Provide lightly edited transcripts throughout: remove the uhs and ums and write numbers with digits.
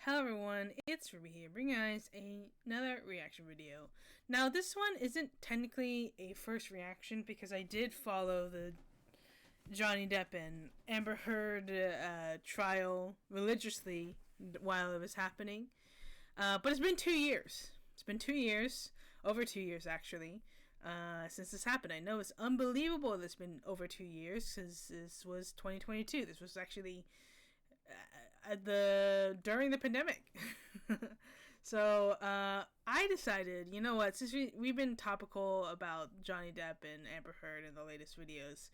Hello everyone, it's Ruby here, bringing you guys another reaction video. Now this one isn't technically a first reaction because I did follow the Johnny Depp and Amber Heard trial religiously while it was happening. But it's been 2 years. It's been 2 years, over 2 years actually, since this happened. I know it's unbelievable that it's been over 2 years because this was 2022. This was actually during the pandemic. So I decided, you know what, since we've been topical about Johnny Depp and Amber Heard in the latest videos,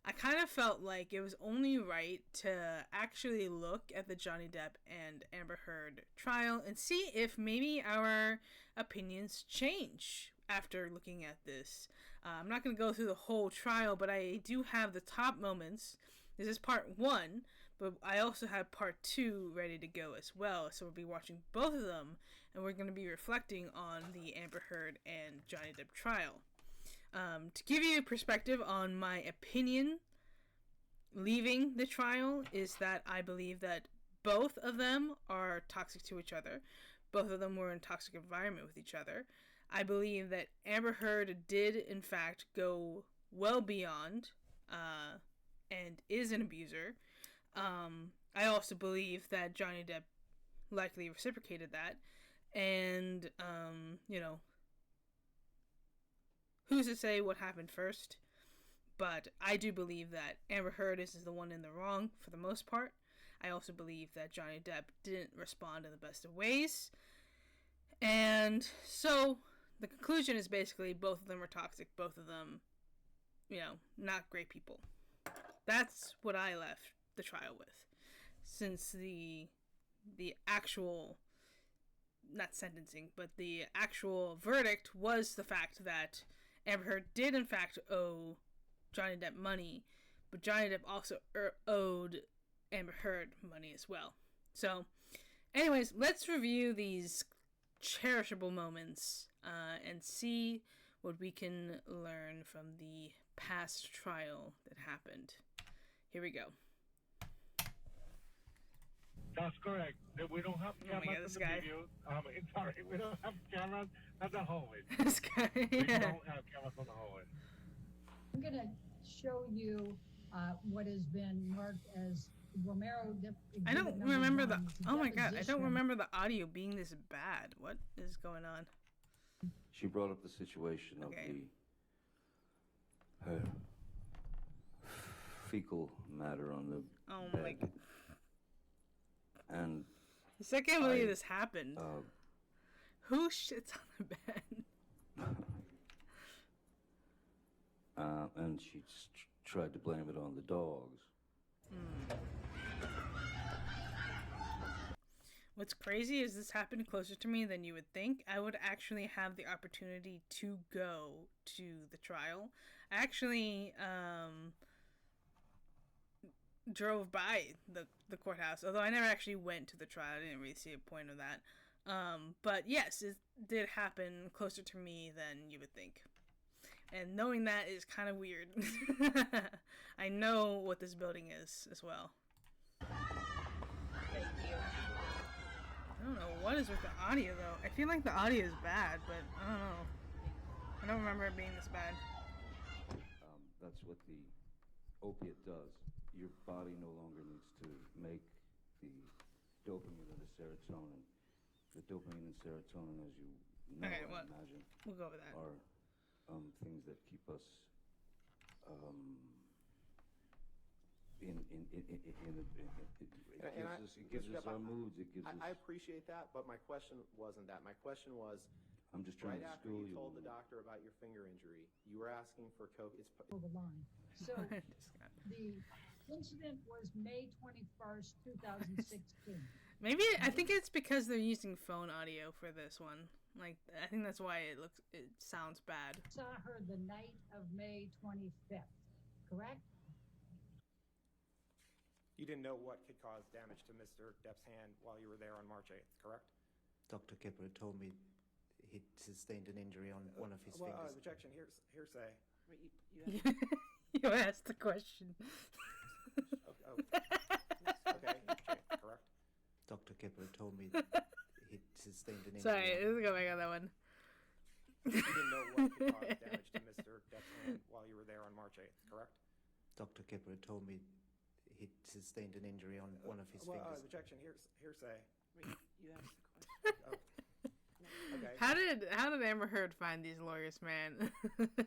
I kind of felt like it was only right to actually look at the Johnny Depp and Amber Heard trial and see if maybe our opinions change after looking at this. I'm not going to go through the whole trial, but I do have the top moments. This is part 1, but I also have part 2 ready to go as well. So we'll be watching both of them, and we're going to be reflecting on the Amber Heard and Johnny Depp trial. To give you a perspective on my opinion leaving the trial is that I believe that both of them are toxic to each other. Both of them were in a toxic environment with each other. I believe that Amber Heard did in fact go well beyond and is an abuser. I also believe that Johnny Depp likely reciprocated that. And, you know, who's to say what happened first? But I do believe that Amber Heard is the one in the wrong for the most part. I also believe that Johnny Depp didn't respond in the best of ways. And so the conclusion is basically both of them are toxic. Both of them, you know, not great people. That's what I left the trial with. Since the actual, not sentencing, but the actual verdict was the fact that Amber Heard did in fact owe Johnny Depp money, but Johnny Depp also owed Amber Heard money as well. So, anyways, let's review these cherishable moments and see what we can learn from the past trial that happened. Here we go. That's correct. We don't have cameras in the video. Sorry, we don't have cameras at the hallway. This guy, yeah. We don't have cameras on the hallway. I'm going to show you what has been marked as Romero. I don't remember the. Oh my god! I don't remember the audio being this bad. What is going on? She brought up the situation of her fecal matter on the Oh bed. my god! And I can't believe this happened. Who shits on the bed? And she tried to blame it on the dogs. What's crazy is this happened closer to me than you would think. I would actually have the opportunity to go to the trial. I actually drove by the courthouse, although I never actually went to the trial. I didn't really see a point of that. But yes, it did happen closer to me than you would think. And knowing that is kind of weird. I know what this building is as well. Thank you. I don't know what is with the audio though. I feel like the audio is bad, but I don't know. I don't remember it being this bad. That's what the opiate does. Your body no longer needs to make the dopamine or the serotonin. The dopamine and serotonin, as you know, Okay, I imagine, we'll go with that. Are things that keep us it gives us our moods. It gives us. I appreciate that, but my question wasn't that. My question was, I'm just trying right to after school you told the doctor about your finger injury, you were asking for coke. It's over the line. So the incident was May 21st, 2016. Maybe I think it's because they're using phone audio for this one. Like, I think that's why it sounds bad. Saw her the night of May 25th, correct? You didn't know what could cause damage to Mr. Depp's hand while you were there on March 8th, correct? Dr. Kipper told me he sustained an injury on one of his fingers. Objection, hearsay. You asked the question. Okay, correct? Dr. Kipper told me he sustained an injury. Sorry, let's go back on that one. You didn't know what could cause damage to Mr. Depp's hand while you were there on March 8th, correct? Dr. Kipper told me he sustained an injury on one of his fingers. Objection, hearsay. Wait, you asked the question. Oh. Okay. How did Amber Heard find these lawyers, man?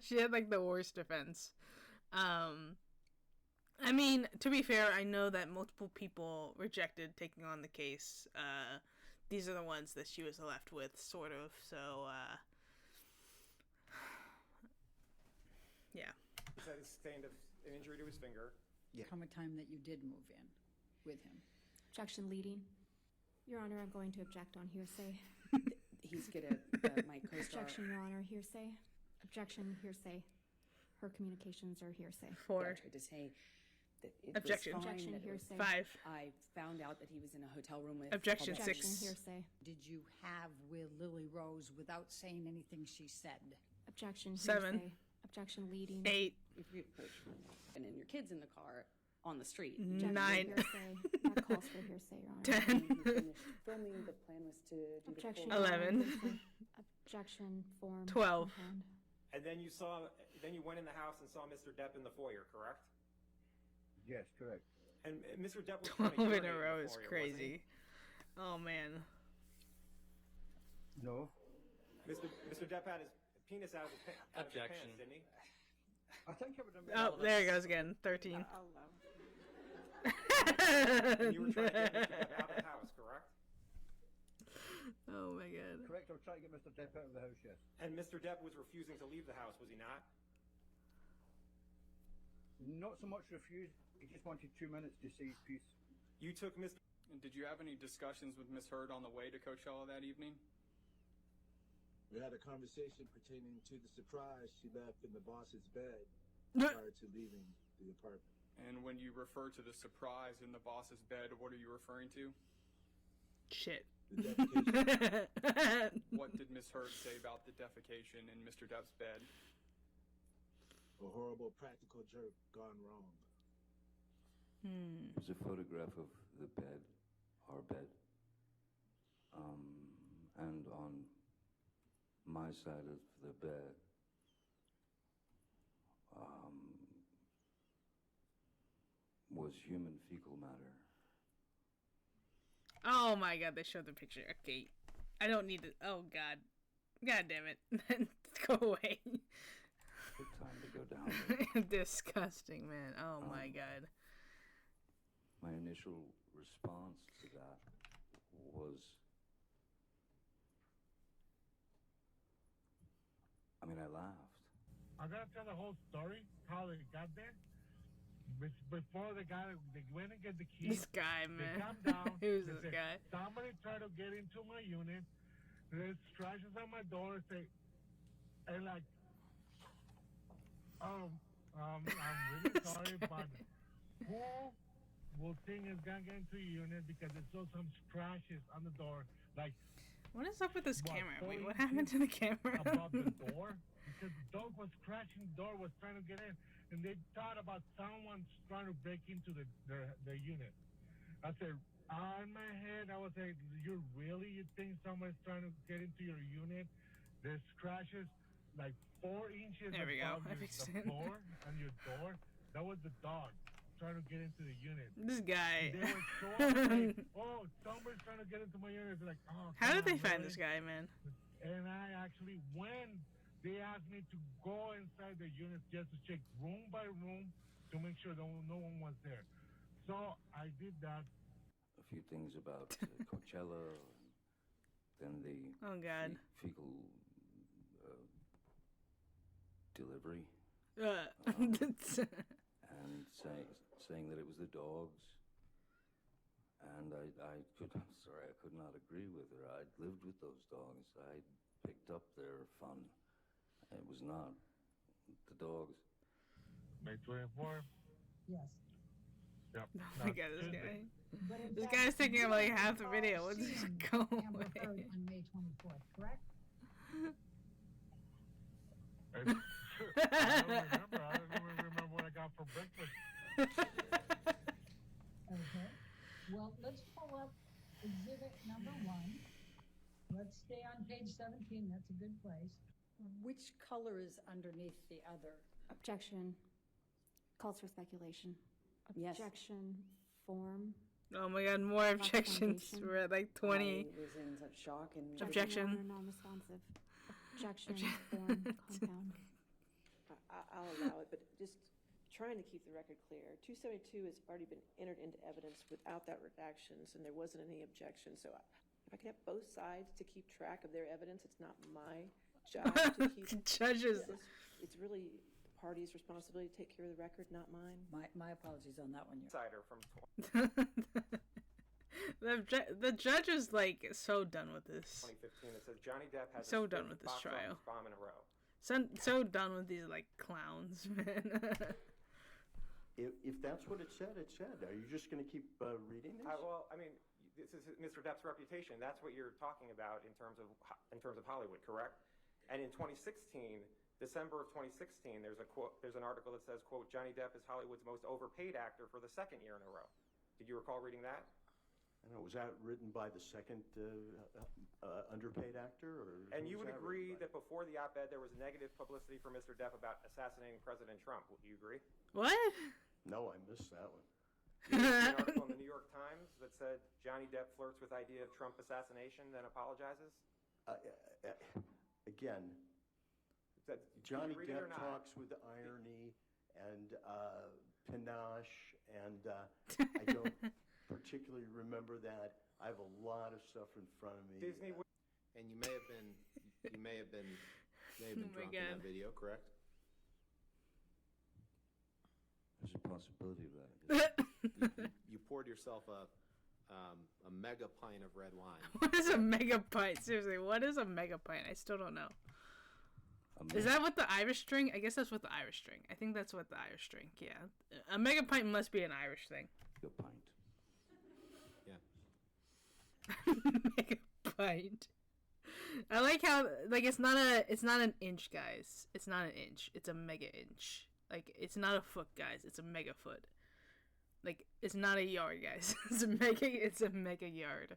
She had like the worst defense. I mean, to be fair, I know that multiple people rejected taking on the case. These are the ones that she was left with, sort of. So, yeah. He said he sustained an injury to his finger. Yeah. Come a time that you did move in with him. Objection leading. Your Honor, I'm going to object on hearsay. He's gonna, my co-star. Objection, Your Honor, hearsay. Objection, hearsay. Her communications are hearsay. 4. I tried to say that it Objection. was fine. Objection, That it was, hearsay. 5. I found out that he was in a hotel room with. Objection, public- Objection, 6. hearsay. Did you have with Lily Rose without saying anything she said? Objection, 7. hearsay. Objection leading. 8. If you and then your kids in the car on the street. Objection, 9. hearsay. That calls for hearsay, Your Honor. 10. When he finished filming, the plan was to do the Objection, cold- Your Honor, 11. hearsay. Objection, form. 12. and And then you went in the house and saw Mr. Depp in the foyer, correct? Yes, correct. And Mr. Depp was 12 trying to in a urinate row the is foyer, wasn't crazy. Oh, man. No. he? Mr. Depp had his penis out of his pants, Objection. didn't he? I think it would have been. Oh, there he goes again. 13. I'll allow it. And you were trying to get Mr. Depp out of the house, correct? Oh, my God. Correct, I was trying to get Mr. Depp out of the house, yes. And Mr. Depp was refusing to leave the house, was he not? Not so much refused, he just wanted 2 minutes to say his piece. You took Mr. And did you have any discussions with Miss Heard on the way to Coachella that evening? We had a conversation pertaining to the surprise she left in the boss's bed prior to leaving the apartment. And when you refer to the surprise in the boss's bed, what are you referring to? Shit. The defecation. What did Miss Heard say about the defecation in Mr. Depp's bed? A horrible practical joke gone wrong. There's a photograph of the bed, our bed, and on my side of the bed, was human fecal matter. Oh, my God. They showed the picture. Okay. I don't need to. Oh, God. God damn it. Go away. Good time to go down there. Disgusting, man. Oh, my God. My initial response to that was, I mean, I laughed. I'm gonna tell the whole story, how they got there. Before they went and get the keys. This guy, They man. come down. Who's they this say, guy? Somebody tried to get into my unit. There's scratches on my door. And like, I'm really sorry, but who will think is gonna get into your unit because it shows some scratches on the door, like. What is up with this What, camera? Wait, 40 what happened to the camera? above the door? Because the dog was scratching the door, was trying to get in, and they thought about someone trying to break into their unit. I said, on my head, I was like, you think someone's trying to get into your unit? There's scratches like 4 inches There we go. above I fixed the it. floor on your door. That was the dog trying to get into the unit. This guy. They were so like, oh, somebody's trying to get into my unit. They're like, oh, How did come they on, find really? this guy, man? And I actually, when they asked me to go inside the unit just to check room by room to make sure no one was there. So I did that. A few things about Coachella, and then the Oh, God. fecal delivery, and saying that it was the dogs. And I could not agree with her. I'd lived with those dogs. I picked up their fun. It was not the dogs. May 24. Yes. Yep. Oh, my God, this guy. But in This fact, guy's taking up like you half the recall video. Let's just seeing go Amber away. Heard on May 24th, correct? I don't remember. I don't even remember what I got for breakfast. Okay. Well, let's pull up exhibit number 1. Let's stay on page 17. That's a good place. Which color is underneath the other? Objection. Calls for speculation. Yes. Objection. Form. Oh my god, more objections. foundation. We're at like 20. I was in such shock and Objection. Your Honor, non-responsive. Objection. Form. Compound. I'll allow it, but just trying to keep the record clear. 272 has already been entered into evidence without that redactions, and there wasn't any objection. So if I can have both sides to keep track of their evidence, it's not my job to keep Judges. It's really the party's responsibility to take care of the record, not mine. My apologies on that one. Insider from The judge is like so done with this. 2015. It says Johnny Depp has So his done fifth with this box trial. office bomb in a row. So done with these like clowns, man. If that's what it said, it said. Are you just going to keep reading this? Well, I mean, this is Mr. Depp's reputation. That's what you're talking about in terms of Hollywood, correct? And in 2016, December of 2016, there's a quote. There's an article that says, "quote Johnny Depp is Hollywood's most overpaid actor for the second year in a row." Did you recall reading that? I don't know, was that written by the second underpaid actor? And you would agree that before the op-ed, there was negative publicity for Mr. Depp about assassinating President Trump. Would you agree? What? No, I missed that one. An article in the New York Times that said Johnny Depp flirts with idea of Trump assassination, then apologizes? Again, Johnny Depp talks with irony and panache, and I don't particularly remember that. I have a lot of stuff in front of me. Disney, and you may have been drunk in that video, correct? There's a possibility of that. You poured yourself a mega pint of red wine. What is a mega pint? Seriously, what is a mega pint? I still don't know. Is that what the Irish drink? I guess that's what the Irish drink. I think that's what the Irish drink. Yeah, a mega pint must be an Irish thing. A pint. Mega pint. I like how it's not an inch, guys. It's not an inch. It's a mega inch. Like it's not a foot, guys. It's a mega foot. Like it's not a yard, guys. It's a mega yard.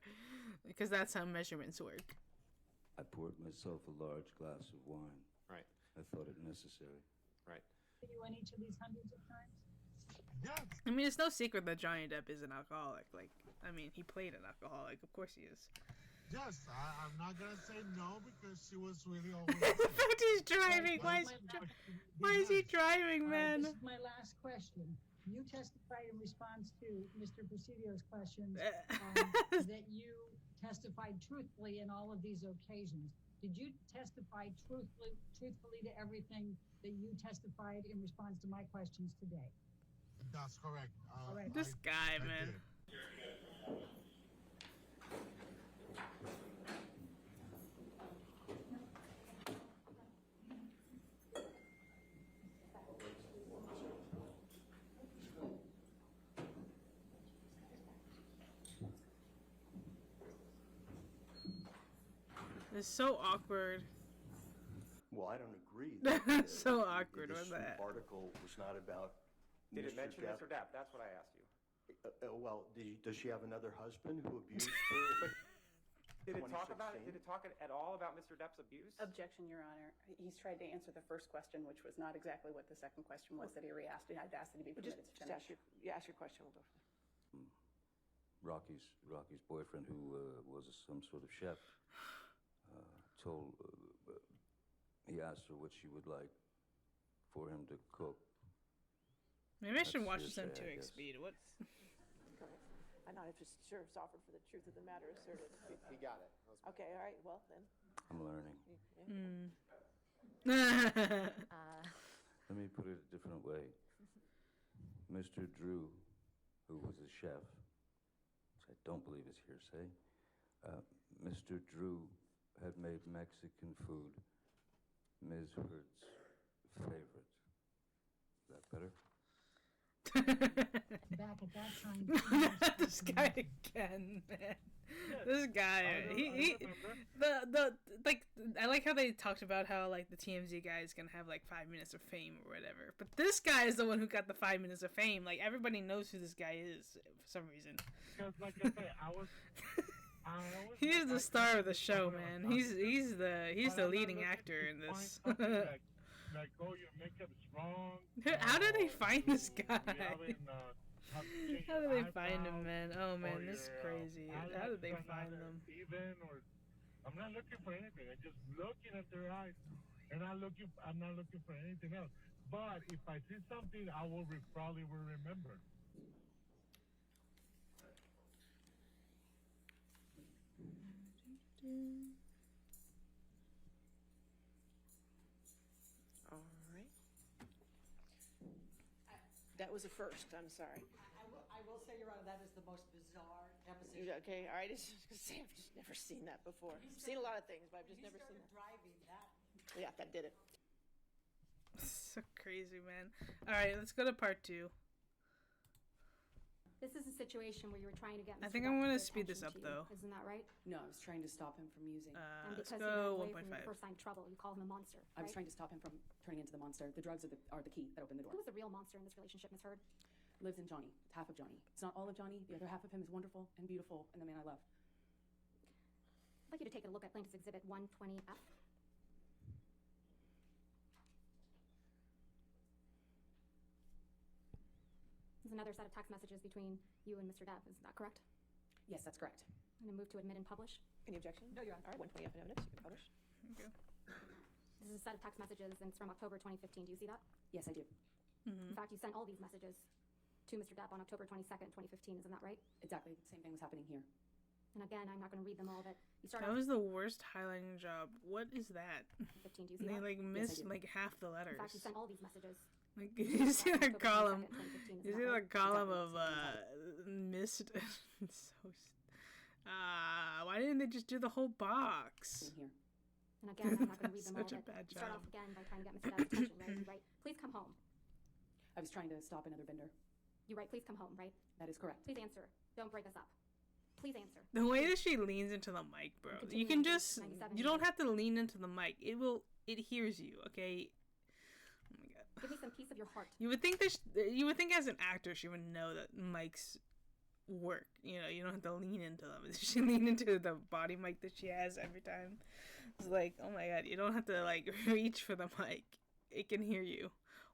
Because that's how measurements work. I poured myself a large glass of wine. Right. I thought it necessary. Right. You on each of these hundreds of times? Yes. I mean, it's no secret that Johnny Depp is an alcoholic. Like, I mean, he played an alcoholic. Of course he is. Yes, I'm not gonna say no because she was really The fact he's driving. Why is he driving, man? This is my last question. You testified in response to Mr. Presidio's questions that you testified truthfully in all of these occasions. Did you testify truthfully to everything that you testified in response to my questions today? That's correct. This guy, man. It's so awkward. Well, I don't agree. So awkward with that. This article was not about Did it Mr. mention Depp. Mr. Depp? That's what I asked you. Well, does she have another husband who abused her? Did it talk about it? Did it talk at all about Mr. Depp's abuse? Objection, Your Honor. He's tried to answer the first question, which was not exactly what the second question was that he re-asked. I'd asked that he be permitted to finish. Ask your question. We'll go from there. Rocky's boyfriend, who was some sort of chef, he asked her what she would like for him to cook. Maybe I should watch this on 2x speed. What? I know, I just sure offered for the truth of the matter asserted. He got it. Okay, all right, well then. I'm learning. Let me put it a different way. Mr. Drew, who was a chef, which I don't believe is hearsay, Mr. Drew had made Mexican food Ms. Hurd's favorite. Is that better? Back at that time. This guy again, man. This guy, I like how they talked about how like the TMZ guy is gonna have like 5 minutes of fame or whatever, but this guy is the one who got the 5 minutes of fame. Like everybody knows who this guy is for some reason. Because like I say, I was He's the star of the show, man. He's the leading actor in this. Like, oh, your makeup's wrong. How did they find this guy? How do they find him, man? Oh man, this is crazy. How did they find them? Even, or I'm not looking for anything. I'm just looking at their eyes, and I'm not looking for anything else. But if I see something, I will probably will remember. All right. That was a first. I'm sorry. I will say, Your Honor, that is the most bizarre deposition. Okay, all right. I've just never seen that before. I've seen a lot of things, but I've just never seen that. Driving that. Yeah, that did it. So crazy, man. All right, let's go to part 2. This is a situation where you were trying to get Mr. I think Depp I'm to gonna pay speed this attention up, to you. though. Isn't that right? No, I was trying to stop him from using. And Let's because go he ran away from 1.5. your first sign of trouble, you call him a monster, I was right? trying to stop him from turning into the monster. The drugs are the key that opened the door. Who was the real monster in this relationship, Ms. Heard? Lives in Johnny. It's half of Johnny. It's not all of Johnny. The other half of him is wonderful and beautiful and the man I love. I'd like you to take a look at Plaintiff's Exhibit 120F. There's another set of text messages between you and Mr. Depp. Is that correct? Yes, that's correct. I'm going to move to admit and publish. Any objection? No, Your Honor. All right, 120 F in evidence. You can publish. Okay. This is a set of text messages, and it's from October 2015. Do you see that? Yes, I do. In fact, you sent all these messages to Mr. Depp on October 22nd, 2015. Isn't that right? Exactly. The same thing was happening here. And again, I'm not going to read them all, but you start That off was the worst highlighting job. What is that? 15. Do you see They that? like missed like half the In letters. fact, you sent all these messages. Like you see that column? You see that that column of missed? It's so. Why didn't they just do the whole box? In here. And again, I'm not going to read them all, Such a but bad you start job. off again by trying to get Mr. Depp's attention, right? You write, please come home. I was trying to stop another bender. You write, please come home, right? That is correct. Please answer. Don't break us up. Please answer. The way that she leans into the mic, bro. You can just. You don't have to lean into the mic. It hears you. Okay. Oh my god. Give me some piece of your heart. You would think that. You would think as an actor she would know that mics work. You know, you don't have to lean into them. She leaned into the body mic that she has every time. It's like, oh my god, you don't have to like reach for the mic. It can hear you.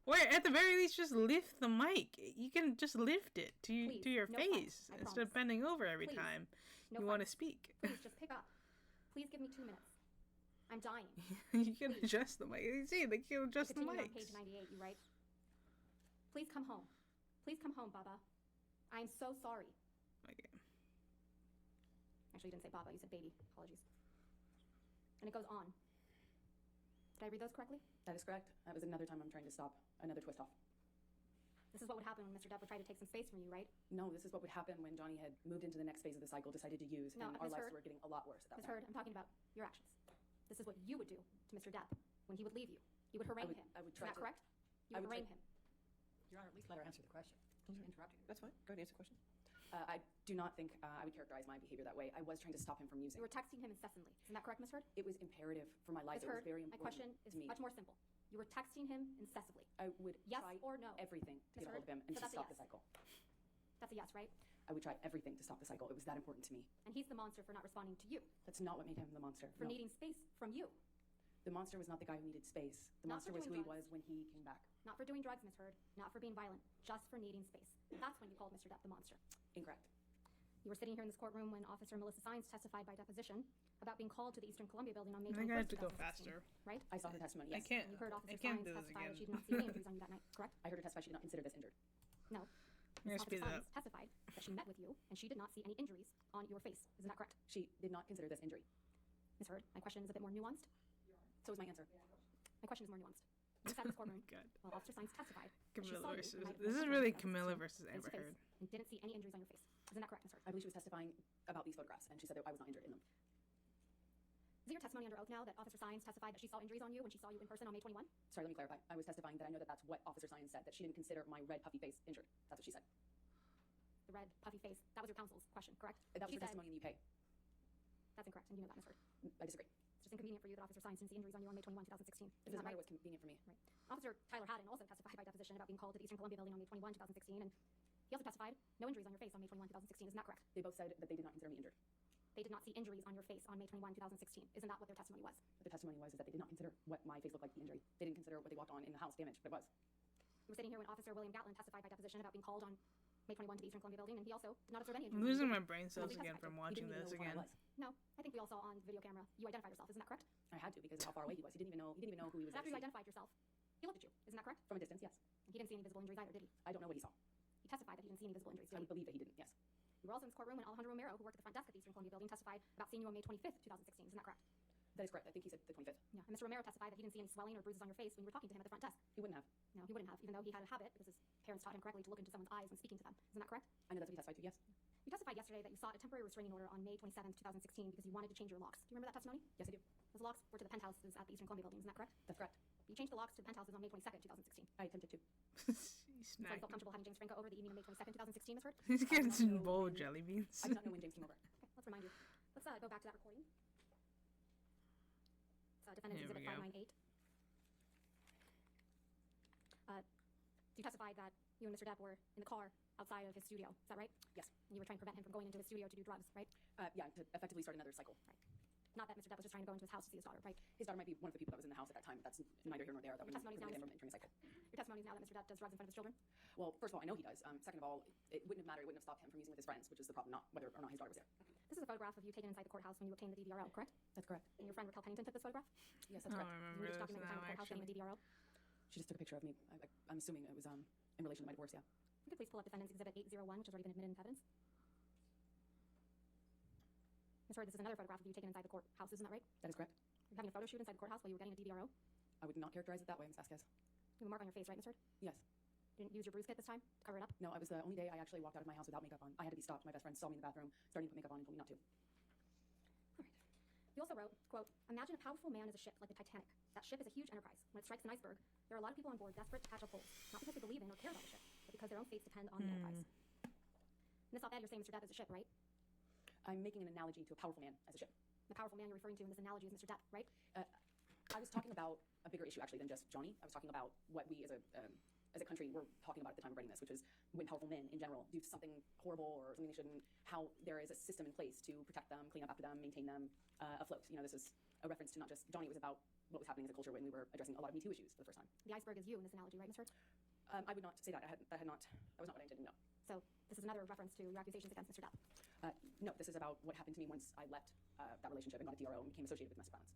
Or at the very least, just lift the mic. You can just lift it to your no face fuss, I instead of promise. bending over every Please, time no you want to fuss. speak. Please just pick up. Please give me 2 minutes. I'm dying. You can adjust the mic. You see, they can adjust the Continuing mics. on page 98, you write, please come home. Please come home, Baba. I'm so sorry. Okay. Actually, you didn't say Baba. You said baby. Apologies. And it goes on. Did I read those correctly? That is correct. That was another time I'm trying to stop another twist off. This is what would happen when Mr. Depp would try to take some space from you, right? No, this is what would happen when Johnny had moved into the next phase of the cycle, decided to use, No, and our Ms. lives Heard. were getting a lot worse at that Ms. point. Heard, I'm talking about your actions. This is what you would do to Mr. Depp when he would leave you. You would harangue him. I would Isn't try that to- correct? You I would would try- harangue him. Your Honor, at least let her answer the question. She's interrupting. That's fine. Go ahead and answer the question. I do not think I would characterize my behavior that way. I was trying to stop him from using. You were texting him incessantly. Isn't that correct, Ms. Heard? It was imperative for my life. Ms. It Heard, was very my important question is to me. much more simple. You were texting him incessantly. I would Yes try or no? everything to Ms. get a hold of Heard? him and So to that's a stop yes. the cycle. That's a yes, right? I would try everything to stop the cycle. It was that important to me. And he's the monster for not responding to you. That's not what made him the monster. For No. needing space from you. The monster was not the guy who needed space. The Not monster for was who doing he drugs. was when he came back. Not for doing drugs, Ms. Heard. Not for being violent. Just for needing space. That's when you called Mr. Depp the monster. Incorrect. You were sitting here in this courtroom when Officer Melissa Sines testified by deposition about being called to the Eastern Columbia building on May I think 21st, I have to go 2016, faster. Right? I saw her testimony, I yes. can't. And you heard Officer I can't Sines do this testify again. that she did not see any injuries on you that night, correct? I heard her testify she did not consider this injured. No. I'm gonna Officer speed it Sines up. testified that she met with you and she did not see any injuries on your face. Isn't that correct? She did not consider this injury. Ms. Heard, my question is a bit more nuanced. So is my answer. My question is more nuanced. You sat in this courtroom God. while Officer Sines testified that she Camilla saw you versus. the night of This is May really 21st, Camilla 2016, versus Amber face-to-face, Heard. and didn't see any injuries on your face. Isn't that correct, Ms. Heard? I believe she was testifying about these photographs, and she said that I was not injured in them. Is it your testimony under oath now that Officer Sines testified that she saw injuries on you when she saw you in person on May 21? Sorry, let me clarify. I was testifying that I know that that's what Officer Science said, that she didn't consider my red puffy face injured. That's what she said. The red, puffy face. That was your counsel's question, correct? That was She her said- testimony in the UK. That's incorrect, and you know that, Ms. Heard. I disagree. It's just inconvenient for you that Officer Sines didn't see injuries on you on May 21, 2016. It Isn't doesn't that matter right? what's convenient for me. Right. Officer Tyler Haddon also testified by deposition about being called to the Eastern Columbia building on May 21, 2016, and he also testified no injuries on your face on May 21, 2016. Isn't that correct? They both said that they did not consider me injured. they did not see injuries on your face on May 21, 2016. Isn't that what their testimony was? What the testimony was is that they did not consider what my face looked like the injury. They didn't consider what they walked on in the house damage, but it was. You were sitting here when Officer William Gatlin testified by deposition about being called on May 21 to the Eastern Columbia building, and he also did not observe any I'm injuries. losing my brain cells again from watching this again. No, I think we all saw on video camera you identified yourself. Isn't that correct? I had to because of how far away he was. He didn't even know who he was. But after you identified yourself, he looked at you. Isn't that correct? From a distance, yes. He didn't see any visible injuries either, did he? I don't know what he saw. He testified that he didn't see any visible injuries. I would believe that he didn't, yes. You were also in this courtroom when Alejandro Romero, who worked at the front desk at the Eastern Columbia building, testified about seeing you on May 25th, 2016. Isn't that correct? That is correct. I think he said the 25th. Yeah. And Mr. Romero testified that he didn't see any swelling or bruises on your face when you were talking to him at the front desk. He wouldn't have. No, he wouldn't have, even though he had a habit, because his parents taught him correctly to look into someone's eyes when speaking to them. Isn't that correct? I know that's what he testified to, yes. You testified yesterday that you sought a temporary restraining order on May 27th, 2016 because you wanted to change your locks. Do you remember that testimony? Yes, I do. Those locks were to the penthouses at the Eastern Columbia building. Isn't that correct? That's correct. You changed the locks to the penthouses on May 22nd, 2016. I attempted to. So you felt comfortable having James Franco over the evening of May 22nd, 2016, Ms. Heard? He's getting some bowl of jelly beans. I did not know when James came over. Okay, let's remind you. Let's go back to that recording. Defendant's Here we Exhibit go. 598. You testified that you and Mr. Depp were in the car outside of his studio. Is that right? Yes. And you were trying to prevent him from going into his studio to do drugs, right? Yeah, to effectively start another cycle. Right. Not that Mr. Depp was just trying to go into his house to see his daughter, right? His daughter might be one of the people that was in the house at that time. That's neither here nor there. That Your testimony would is him now from entering a cycle. Your testimony is now that Mr. Depp does drugs in front of his children? Well, first of all, I know he does. Second of all, it wouldn't have mattered. It wouldn't have stopped him from using with his friends, which is the problem, not whether or not his daughter was there. This is a photograph of you taken inside the courthouse when you obtained the DVRO, correct? That's correct. And your friend Raquel Pennington took this photograph? Yes, that's correct. I You remember were just this documenting your time now, in the courthouse getting actually. the DVRO? She just took a picture of me. I'm assuming it was in relation to my divorce, yeah. You could please pull up Defendant's Exhibit 801, which has already been admitted into evidence. Ms. Heard, this is another photograph of you taken inside the courthouse, isn't that right? That is correct. You're having a photo shoot inside the courthouse while you were getting a DVRO? I would not characterize it that way, Ms. Vasquez. You have a mark on your face, right, Ms. Heard? Yes. You didn't use your bruise kit this time to cover it up? No, it was the only day I actually walked out of my house without makeup on. I had to be stopped. My best friend saw me in the bathroom, starting to put makeup on and told me not to. You also wrote, quote, imagine a powerful man is a ship like the Titanic. That ship is a huge enterprise. When it strikes an iceberg, there are a lot of people on board desperate to catch a hold, not because they believe in or care about the ship, but because their own fates depend on the enterprise. In this op-ed, you're saying Mr. Depp is a ship, right? I'm making an analogy to a powerful man as a ship. The powerful man you're referring to in this analogy is Mr. Depp, right? I was talking about a bigger issue, actually, than just Johnny. I was talking about what we as a country were talking about at the time of writing this, which is when powerful men in general do something horrible or something they shouldn't, how there is a system in place to protect them, clean up after them, maintain them afloat. You know, this is a reference to not just Johnny, it was about what was happening as a culture when we were addressing a lot of Me Too issues for the first time. The iceberg is you in this analogy, right, Ms. Heard? I would not say that. That was not what I intended, no. So this is another reference to your accusations against Mr. Depp. No, this is about what happened to me once I left that relationship and got a DRO and became associated with domestic violence.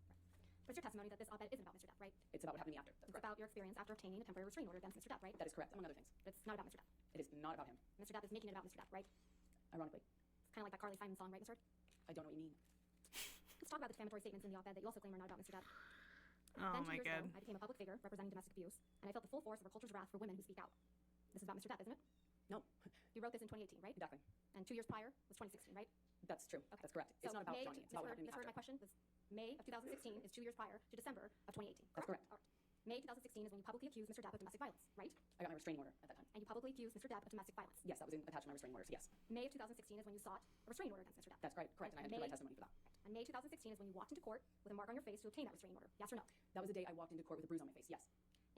But it's your testimony that this op-ed isn't about Mr. Depp, right? It's about what happened to me after. It's about your experience after obtaining a temporary restraining order against Mr. Depp, right? That is correct, among other things. But it's not about Mr. Depp. It is not about him. Mr. Depp is making it about Mr. Depp, right? Ironically. It's kind of like that Carly Simon song, right, Ms. Heard? I don't know what you mean. Let's talk about the defamatory statements in the op-ed that you also claim are not about Mr. Depp. Oh then 2 my years god. ago, I became a public figure representing domestic abuse, and I felt the full force of our culture's wrath for women who speak out. This is about Mr. Depp, isn't it? No. You wrote this in 2018, right? Exactly. And 2 years prior was 2016, right? That's true. Okay. That's correct. So It's not about May Johnny. It's about what happened Ms. Heard, after. my question was May of 2016 is 2 years prior to December of 2018. That's correct. All right. May 2016 is when you publicly accused Mr. Depp of domestic violence, right? I got my restraining order at that time. And you publicly accused Mr. Depp of domestic violence. Yes, that was attached to my restraining order, so yes. May of 2016 is when you sought a restraining order against Mr. Depp. That's correct, and I had to provide testimony for that. And May 2016 is when you walked into court with a mark on your face to obtain that restraining order. Yes or no? That was the day I walked into court with a bruise on my face, yes.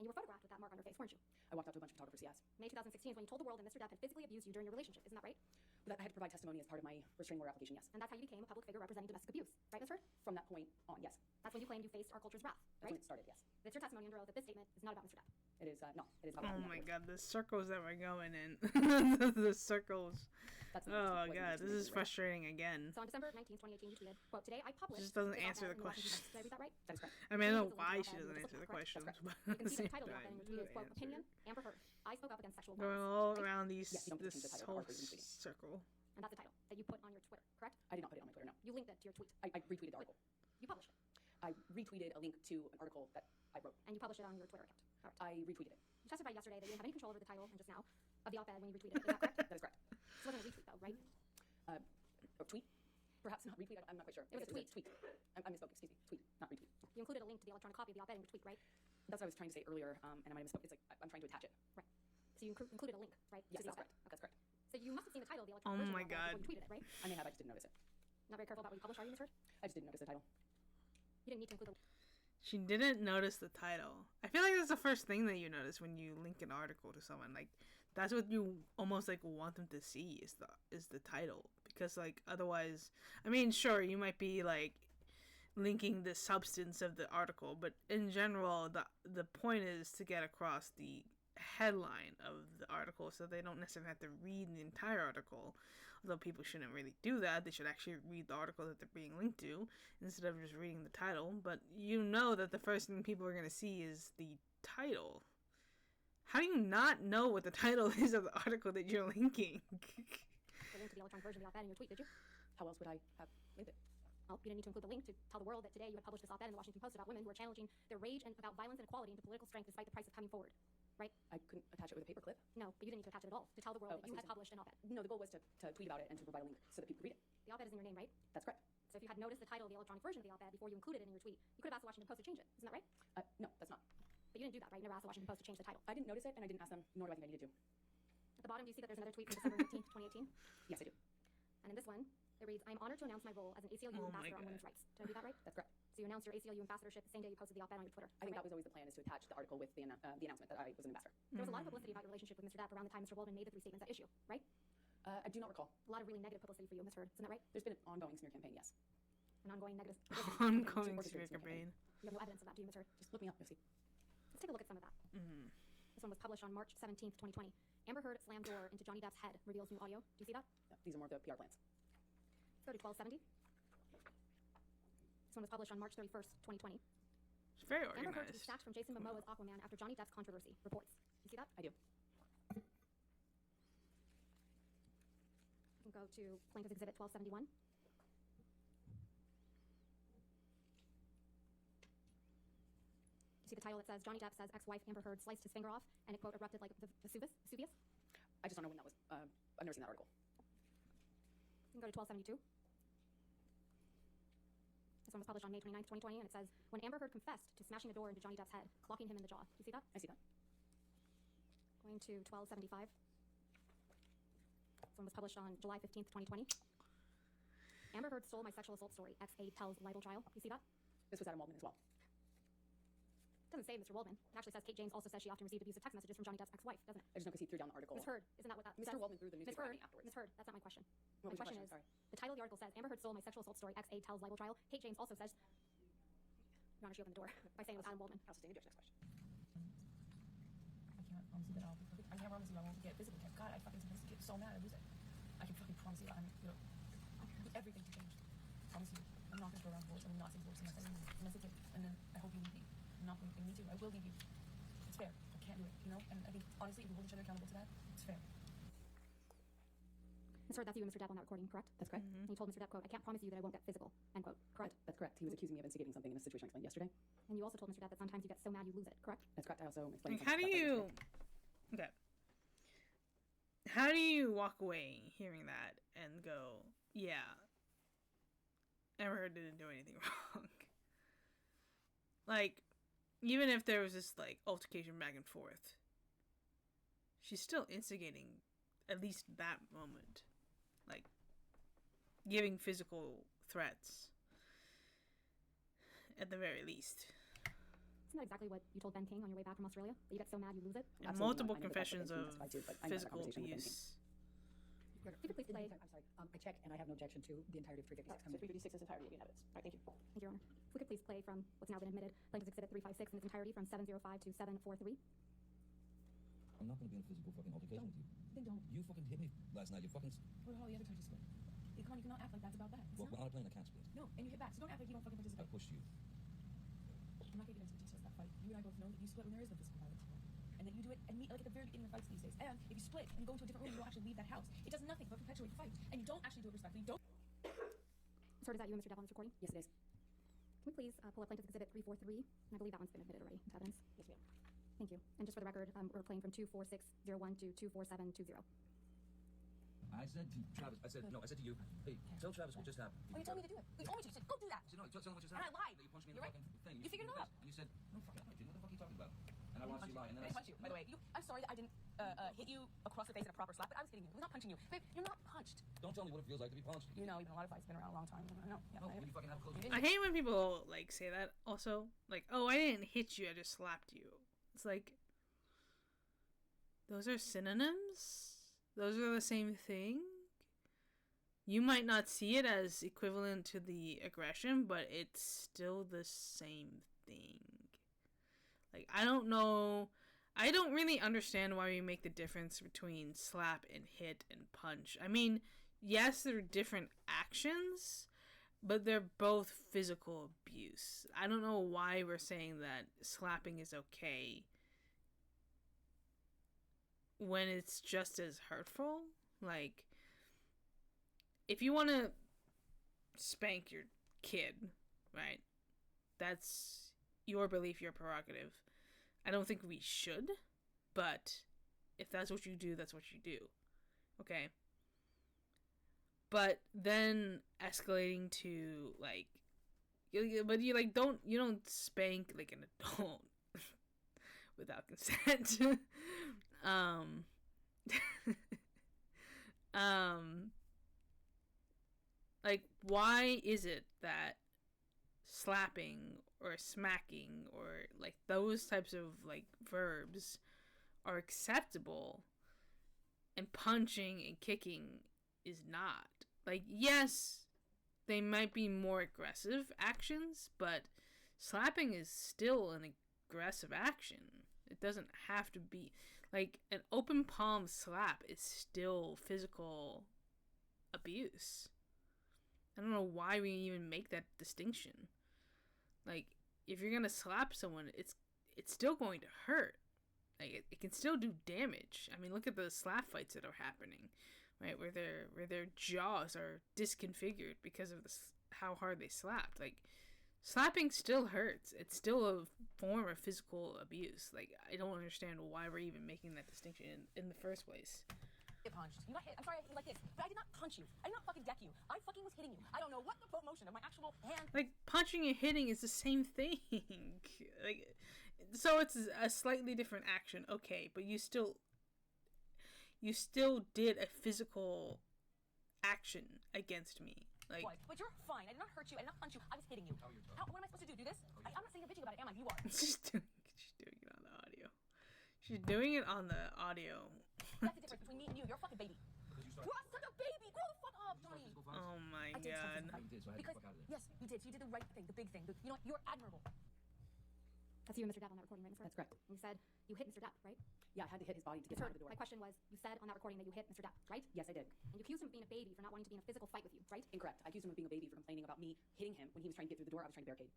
And you were photographed with that mark on your face, weren't you? I walked out to a bunch of photographers, yes. May 2016 is when you told the world that Mr. Depp had physically abused you during your relationship. Isn't that right? But I had to provide testimony as part of my restraining order application, yes. And that's how you became a public figure representing domestic abuse, right, Ms. Heard? From that point on, yes. That's when you claimed you faced our culture's wrath, That's right? when it started, yes. It's your testimony under oath that this statement is not about Mr. Depp. It is, no. It is about Oh what my happened god, the circles that we're going in. The circles. That's Oh god, this is frustrating again. So on December 19, 2018, you tweeted, quote, today I published... She just doesn't this answer op-ed the in Washington questions. Post. Did I read that right? That is correct. I mean, I know Here's a why link to she the doesn't op-ed. answer the Correct. questions, but You at can the see same the title of the time, op-ed in your tweet is, quote, answer opinion, it. Amber Heard. I spoke up against sexual Going violence. all Right? around these, Yes, you don't put this the title whole of the tweet. circle. And that's the title that you put on your Twitter, correct? I did not put it on my Twitter, no. You linked it to your tweet. I retweeted the article. You published it. I retweeted a link to an article that I wrote. And you published it on your Twitter account. All right. I retweeted it. You testified yesterday that you didn't have any control over the title and just now of the op-ed when you retweeted it. Is that correct? That is correct. This wasn't a retweet, though, right? Or tweet? Perhaps not retweet. I'm not quite sure. It was a tweet. Tweet. I misspoke. Excuse me. Tweet, not retweet. You included a link to the electronic copy of the op-ed in your tweet, right? That's what I was trying to say earlier, and I might have misspoke. It's like I'm trying to attach it. Right. So you included a link, right? Yes, to the that's op-ed. correct. That's correct. So you must have seen the title of the Oh electronic version my of the op-ed god. before you tweeted it, right? I may have. I just didn't notice it. Not very careful about what you publish, are you, Ms. Heard? I just didn't notice the title. You didn't need to include the... She didn't notice the title. I feel like that's the first thing that you notice when you link an article to someone. Like, that's what you almost like want them to see is the title, because like otherwise, I mean, sure, you might be like linking the substance of the article, but in general, the point is to get across the headline of the article, so they don't necessarily have to read the entire article. Although people shouldn't really do that, they should actually read the article that they're being linked to instead of just reading the title. But you know that the first thing people are going to see is the title. How do you not know what the title is of the article that you're linking? The link to the electronic version of the op-ed in your tweet, did you? How else would I have linked it? Well, you didn't need to include the link to tell the world that today you had published this op-ed in the Washington Post about women who are challenging their rage and about violence and equality into political strength despite the price of coming forward. Right? I couldn't attach it with a paperclip. No, but you didn't need to attach it at all. To tell the world that you had published an op-ed. No, the goal was to tweet about it and to provide a link so that people could read it. The op-ed is in your name, right? That's correct. So if you had noticed the title of the electronic version of the op-ed before you included it in your tweet, you could have asked the Washington Post to change it. Isn't that right? No, that's not. But you didn't do that, right? You never asked the Washington Post to change the title. I didn't notice it, and I didn't ask them, nor do I think I needed to. At the bottom, do you see that there's another tweet from December 15th, 2018? Yes, I do. And in this one, it reads, I'm honored to announce my role as an ACLU ambassador on women's rights. Did I do that right? That's correct. So you announced your ACLU ambassadorship the same day you posted the op-ed on your Twitter. I think that was always the plan, is to attach the article with the announcement that I was an ambassador. There was a lot of publicity about your relationship with Mr. Depp around the time Mr. Waldman made the 3 statements at issue, right? I do not recall. A lot of really negative publicity for you, Ms. Heard. Isn't that right? There's been an ongoing smear campaign, yes. An ongoing negative ongoing smear campaign. You have no evidence of that, do you, Ms. Heard? Just look me up, you'll see. Let's take a look at some of that. This one was published on March 17th, 2020. Amber Heard slammed door into Johnny Depp's head, reveals new audio. Do you see that? Yeah, these are more of the PR plans. Let's go to 1270. This one was published on March 31st, 2020. It's very Amber Heard to be organized. sacked from Jason Momoa's Aquaman after Johnny Depp's controversy. Reports. You see that? I do. We can go to Plaintiff's Exhibit 1271. You see the title that says, Johnny Depp says ex-wife Amber Heard sliced his finger off, and it, quote, erupted like Vesuvius? I just don't know when that was. I've never seen that article. You can go to 1272. This one was published on May 29th, 2020, and it says, when Amber Heard confessed to smashing a door into Johnny Depp's head, clocking him in the jaw. Do you see that? I see that. Going to 1275. This one was published on July 15th, 2020. Amber Heard stole my sexual assault story. Ex-aide tells libel trial. You see that? This was Adam Waldman as well. It doesn't say Mr. Waldman. It actually says Kate James also says she often received abusive text messages from Johnny Depp's ex-wife, doesn't it? I just know because he threw down the article. Ms. Heard, isn't that what that Mr. says? Waldman threw the newspaper at me afterwards. Ms. Heard, that's not my question. What was my question your is, Sorry. the title of the article says, Amber Heard stole my sexual assault story. Ex-aide tells libel trial. Kate James also says, Your Honor, she opened the door by saying it was Adam Waldman. I'll sustain objection. Next question. I can't promise you that I can't promise you I won't get physically attacked. God, I fucking sometimes get so mad I lose it. I can fucking promise you I'm, do everything to change. I promise you. I'm not gonna throw around bullets. I'm not saying bullets unless I say, and then I hope you leave me. I'm not going to me too. I will leave you. It's fair. I can't do it, you know? And I think, honestly, if we hold each other accountable to that, it's fair. Ms. Heard, that's you and Mr. Depp on that recording, correct? That's correct. And you told Mr. Depp, quote, I can't promise you that I won't get physical, end quote. Correct? That's correct. He was accusing me of instigating something in a situation I explained yesterday. And you also told Mr. Depp that sometimes you get so mad you lose it, correct? That's correct. I also explained Like, how do you... Okay. How do you walk away hearing that and go, yeah, Amber Heard didn't do anything wrong? Like, even if there was this, like, altercation back and forth, she's still instigating at least that moment. Like, giving physical threats. At the very least. Isn't that exactly what you told Ben King on your way back from Australia? That you get so mad you lose it? And multiple confessions of physical abuse. If you could please play... I'm sorry. I check, and I have no objection to the entirety of 356. So 356 is entirety of the evidence. All right, thank you. Thank you, Your Honor. If we could please play from what's now been admitted, Plaintiff's Exhibit 356 in its entirety from 705 to 743. I'm not going to be in a physical fucking altercation with you. Then don't. You fucking hit me last night. You fucking... What are all the other charges for? Come on, you cannot act like that's about that. Well, on a plane, I can't split. No, and you hit back, so don't act like you don't fucking participate. I pushed you. I'm not going to get into the details of that fight. You and I both know that you split when there is no physical violence. And that you do it and meet like at the very beginning of fights these days. And if you split and go into a different room, you don't actually leave that house. It does nothing but perpetuate the fight. And you don't actually do it respectfully. You don't. Sir, is that you and Mr. Depp on this recording? Yes, it is. Can we please pull up Plaintiff's Exhibit 343? And I believe that one's been admitted already into evidence. Yes, ma'am. Thank you. And just for the record, we're playing from 24601 to 24720. I said to Travis, I said to you, hey, tell Travis what just happened. Oh, you told me to do it. You told me to. You said, go do that. I said, no, tell him what just And I happened. lied. You punched me in You're the right. fucking thing. You figured it out. And you said, no, fucking, I didn't. What the fuck are you talking about? And I watched you lie. And then I didn't punch you, by the way. I'm sorry that I didn't hit you across the face in a proper slap, but I was hitting you. I was not punching you. Babe, you're not punched. Don't tell me what it feels like to be punched. You know, you've been a lot of fights, been around a long time. I know. Yeah, no, when you fucking have close. I hate when people, like, say that also. Like, oh, I didn't hit you, I just slapped you. It's like, those are synonyms? Those are the same thing? You might not see it as equivalent to the aggression, but it's still the same thing. Like, I don't know. I don't really understand why we make the difference between slap and hit and punch. I mean, yes, they're different actions, but they're both physical abuse. I don't know why we're saying that slapping is okay when it's just as hurtful. Like, if you want to spank your kid, right? That's your belief, your prerogative. I don't think we should, but if that's what you do, that's what you do. Okay? But then escalating to, like, but you, like, you don't spank, like, an adult without consent. Like, why is it that slapping or smacking or, like, those types of, like, verbs are acceptable and punching and kicking is not? Like, yes, they might be more aggressive actions, but slapping is still an aggressive action. It doesn't have to be, like, an open palm slap is still physical abuse. I don't know why we even make that distinction. Like, if you're gonna slap someone, it's still going to hurt. Like, it can still do damage. I mean, look at the slap fights that are happening, right? Where their jaws are disconfigured because of how hard they slapped. Like, slapping still hurts. It's still a form of physical abuse. Like, I don't understand why we're even making that distinction in the first place. Get punched. You got hit. I'm sorry I hit you like this, but I did not punch you. I did not fucking deck you. I fucking was hitting you. I don't know what the motion of my actual hand. Like, punching and hitting is the same thing. Like, so it's a slightly different action, okay, but you still did a physical action against me. Like, what? But you're fine. I did not hurt you. I did not punch you. I was hitting you. What am I supposed to do? Do this? I'm not saying you're bitching about it, am I? You are. She's doing it on the audio. She's doing it on the audio. That's the difference between me and you. You're a fucking baby. You are such a baby. Grow the fuck up, Johnny. Oh my god. Because yes, you did. So you did the right thing, the big thing. You know what? You're admirable. That's you and Mr. Depp on that recording, right, Mr. That's correct. You said you hit Mr. Depp, right? Yeah, I had to hit his body to get him out of the door. My question was, you said on that recording that you hit Mr. Depp, right? Yes, I did. And you accused him of being a baby for not wanting to be in a physical fight with you, right? Incorrect. I accused him of being a baby for complaining about me hitting him when he was trying to get through the door. I was trying to barricade.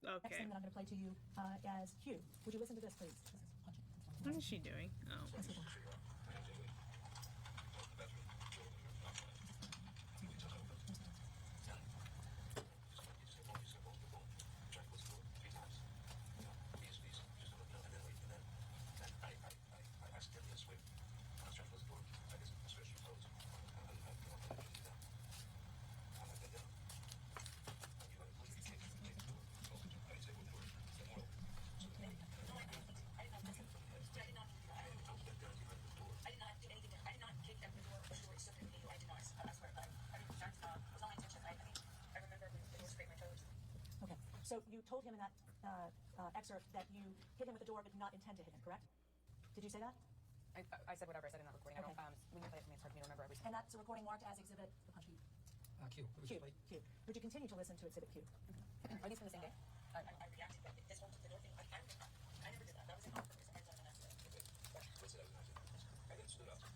Next thing that I'm going to play to you as Q. Would you listen to this, please? This is punching. What is she doing? Oh. So you told him in that excerpt that you hit him with the door but did not intend to hit him, correct? Did you say that? I said whatever I said in that recording. Okay. I don't, when you play it for me, it's hard for me to remember every And that's a recording marked as exhibit, the punch Q. Q. Would you continue to listen to exhibit Q? Are these from the same day? I reacted, but this one to the door thing, I never did that. That was an on purpose. I did that on accident. I then stood up. I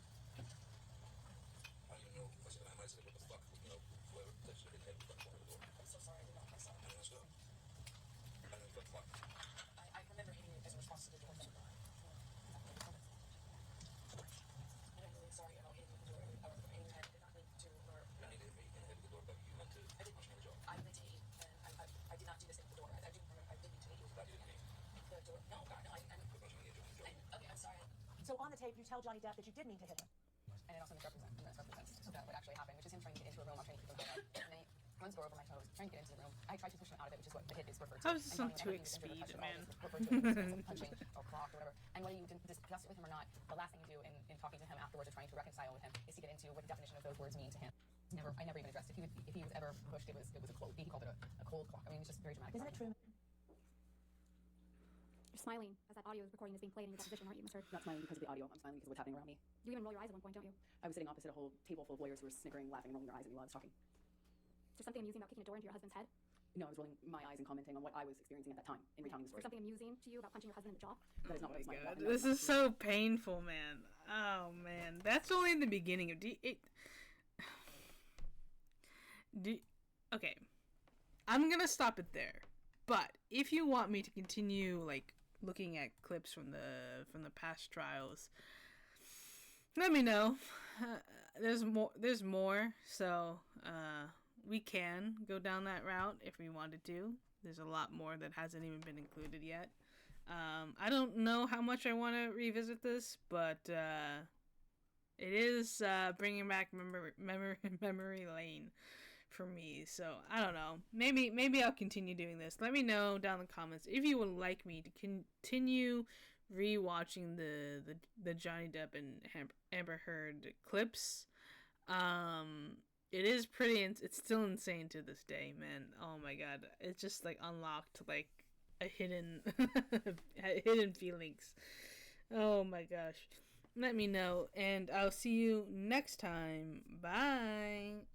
don't even know if I might say what the fuck, you know, whoever touched their head in front of the door. I'm so sorry, I did not myself. And I stood up. And then what the fuck? I remember hitting you as a response to the door thing. And I'm really sorry about hitting the door. I was hitting your head. I did not mean to, or... You didn't hit me in the door, but you meant to punch me in the jaw. I meant to hit, and I did not do this in the door. I do remember, I did mean to hit you. But you didn't hit me. The door, no, I Punch me in the jaw. okay, I'm sorry. So on the tape, you tell Johnny Depp that you did mean to hit him. And it also misrepresents that what actually happened, which is him trying to get into a room. I'm trying to keep him out. And then he runs the door over my toes, trying to get into the room. I tried to push him out of it, which is what the hit is referred to. How is this on And Johnny, 2x speed, man? Referred to as punching or clocked or whatever. And whether you discuss it with him or not, the last thing you do in talking to him afterwards or trying to reconcile with him is to get into what the definition of those words mean to him. I never even addressed it. If he was ever pushed, it was a cold. He called it a cold clock. I mean, it's just very dramatic. Isn't it true? You're smiling as that audio recording is being played in your deposition, aren't you, mister? Not smiling because of the audio. I'm smiling because of what's happening around me. You even roll your eyes at one point, don't you? I was sitting opposite a whole table full of lawyers who were snickering, laughing, and rolling their eyes at me while I was talking. Is there something amusing about kicking a door into your husband's head? No, I was rolling my eyes and commenting on what I was experiencing at that time in recounting the Is there story. something amusing to you about punching your husband in the jaw? That is not what I was smiling about. God, this is so painful, man. Oh man, that's only in the beginning of okay, I'm gonna stop it there. But if you want me to continue like looking at clips from the past trials, let me know. There's more. So we can go down that route if we wanted to. There's a lot more that hasn't even been included yet. I don't know how much I want to revisit this, but it is bringing back memory lane for me. So I don't know. Maybe I'll continue doing this. Let me know down in the comments if you would like me to continue rewatching the Johnny Depp and Amber Heard clips. It is pretty. It's still insane to this day, man. Oh my god, it's just like unlocked like a hidden feelings. Oh my gosh. Let me know, and I'll see you next time. Bye.